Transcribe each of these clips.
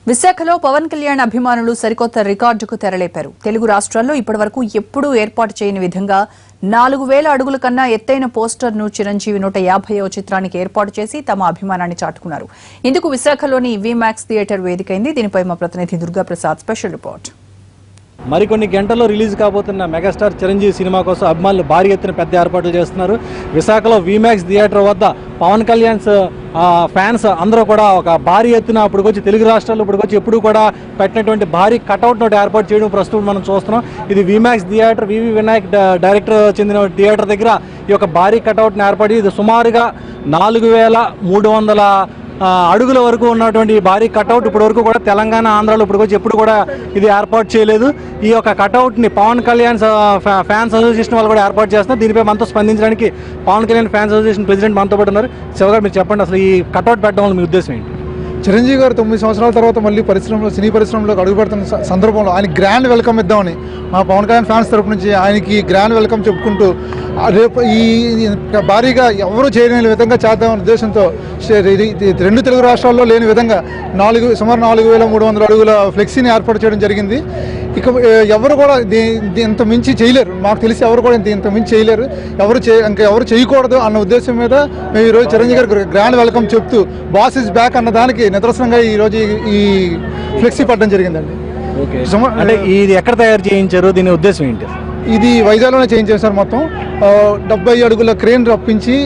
విశాఖలో పవన్ కళ్యాణ్ అభిమానులు సరికొత్త రికార్డుకు తెరలేపారు. తెలుగు రాష్ట్రాల్లో ఇప్పటివరకు ఎప్పుడూ ఏర్పాటు చేయని విధంగా 4000 అడుగుల కన్నా ఎత్తైన పోస్టర్ను చిరంజీవి 150వ చిత్రానికి ఏర్పాటు చేసి తమ అభిమానాన్ని చాటుకున్నారు. ఇందుకు విశాఖలోని విమాక్స్ థియేటర్ వేదికైంది. దీనిపై మా ప్రతినిధి దుర్గాప్రసాద్ స్పెషల్ రిపోర్ట్. మరికొన్ని గంటల్లో రిలీజ్ కాబోతున్న మెగాస్టార్ చిరంజీవి సినిమా కోసం అభిమానులు భారీ ఎత్తున పెద్ద ఏర్పాట్లు చేస్తున్నారు. విశాఖలో విమాక్స్ థియేటర్ వద్ద పవన్ కళ్యాణ్ ఫ్యాన్స్ అందరూ కూడా ఒక భారీ ఎత్తున ఇప్పటికొచ్చి తెలుగు రాష్ట్రాల్లో ఎప్పుడు కూడా పెట్టినటువంటి భారీ కటౌట్ నోటి ఏర్పాటు చేయడం ప్రస్తుతం మనం చూస్తున్నాం. ఇది విమాక్స్ థియేటర్ వివి వినాయక్ డైరెక్టర్ చెందిన థియేటర్ దగ్గర ఈ యొక్క భారీ కటౌట్ని ఏర్పాటు. ఇది సుమారుగా 4300 అడుగుల వరకు ఉన్నటువంటి భారీ కటౌట్ ఇప్పటి వరకు కూడా తెలంగాణ ఆంధ్రాలో ఎప్పుడు కూడా ఇది ఏర్పాటు చేయలేదు. ఈ యొక్క కటౌట్ని పవన్ కళ్యాణ్ ఫ్యాన్స్ అసోసియేషన్ వాళ్ళు కూడా ఏర్పాటు చేస్తున్నారు. దీనిపై మనతో స్పందించడానికి Pawan Kalyan fans association president మనతో పాటు ఉన్నారు. శివగారు, మీరు చెప్పండి, అసలు ఈ కటౌట్ పెట్టడం వల్ల మీ ఉద్దేశం ఏంటి? చిరంజీవి గారు 9 సంవత్సరాల తర్వాత మళ్ళీ సినీ పరిశ్రమలోకి అడుగుపెడుతున్న సందర్భంలో ఆయన గ్రాండ్ వెల్కమ్ ఇద్దామని మా పవన్ కళ్యాణ్ ఫ్యాన్స్ తరపు నుంచి ఆయనకి గ్రాండ్ వెల్కమ్ చెప్పుకుంటూ రేపు ఈ భారీగా ఎవరు చేయలేని విధంగా చేద్దామనే ఉద్దేశంతో రెండు తెలుగు రాష్ట్రాల్లో లేని విధంగా సుమారు 4300 అడుగుల ఫ్లెక్సీని ఏర్పాటు చేయడం జరిగింది. ఇక ఎవరు కూడా ఇంత మించి చేయలేరు, మాకు తెలిసి ఎవరు కూడా ఇంత మించి చేయలేరు, ఎవరు చేయకూడదు అన్న ఉద్దేశం మీద మేము ఈరోజు చిరంజీవి గారికి గ్రాండ్ వెల్కమ్ చెప్తూ బాస్ ఇస్ బ్యాక్ అన్న దానికి నిదర్శనంగా ఈరోజు ఈ ఫ్లెక్సీ పడడం జరిగిందండి. అంటే ఇది ఎక్కడ తయారు చేయించారు, దీని ఉద్దేశం ఏంటి? ఇది వైజాగ్లోనే చేయించారు సార్. మొత్తం 70 అడుగుల క్రేన్ రప్పించి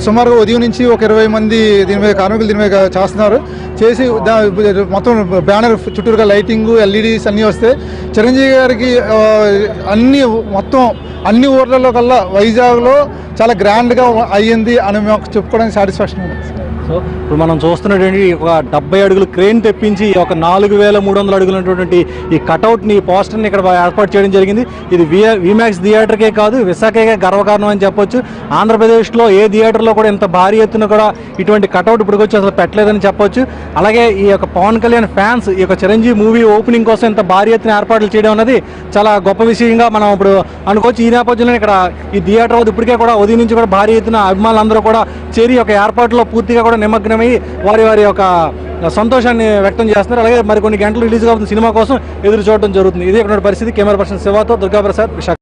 సుమారుగా ఉదయం నుంచి ఒక 20 మంది కార్మికులు దీని మీద చేస్తున్నారు. చేసి మొత్తం బ్యానర్ చుట్టూరుగా లైటింగ్ ఎల్ఈడీస్ అన్నీ వస్తే చిరంజీవి గారికి అన్ని ఊర్లలో కల్లా వైజాగ్లో చాలా గ్రాండ్గా అయ్యింది అని మాకు చెప్పుకోవడానికి సాటిస్ఫాక్షన్ ఉంది. సో ఇప్పుడు మనం చూస్తున్నటువంటి ఒక 70 అడుగులు క్రేన్ తెప్పించి ఒక 4300 అడుగులటువంటి ఈ కటౌట్ని పోస్టర్ని ఇక్కడ ఏర్పాటు చేయడం జరిగింది. ఇది విమాక్స్ థియేటర్కే కాదు, విశాఖకే గర్వకారణం అని చెప్పొచ్చు. ఆంధ్రప్రదేశ్లో ఏ థియేటర్లో కూడా ఇంత భారీ ఎత్తున కూడా ఇటువంటి కటౌట్ ఇప్పటికొచ్చి అసలు పెట్టలేదని చెప్పొచ్చు. అలాగే ఈ యొక్క పవన్ కళ్యాణ్ ఫ్యాన్స్ ఈ యొక్క చిరంజీవి మూవీ ఓపెనింగ్ కోసం ఇంత భారీ ఎత్తున ఏర్పాట్లు చేయడం అనేది చాలా గొప్ప విషయంగా మనం ఇప్పుడు అనుకోవచ్చు. ఈ నేపథ్యంలో ఇక్కడ ఈ థియేటర్ వద్ద ఇప్పటికే కూడా ఉదయం నుంచి కూడా భారీ ఎత్తున అభిమానులందరూ కూడా చేరి ఒక ఏర్పాట్లో పూర్తిగా కూడా నిమగ్నమై వారి యొక్క సంతోషాన్ని వ్యక్తం చేస్తున్నారు. అలాగే మరికొన్ని గంటలు రిలీజ్ కాబోతున్న సినిమా కోసం ఎదురు చూడడం జరుగుతుంది. ఇది ఇక్కడ పరిస్థితి. కెమెరా పర్సన్ శివాతో దుర్గాప్రసాద్, విశాఖ.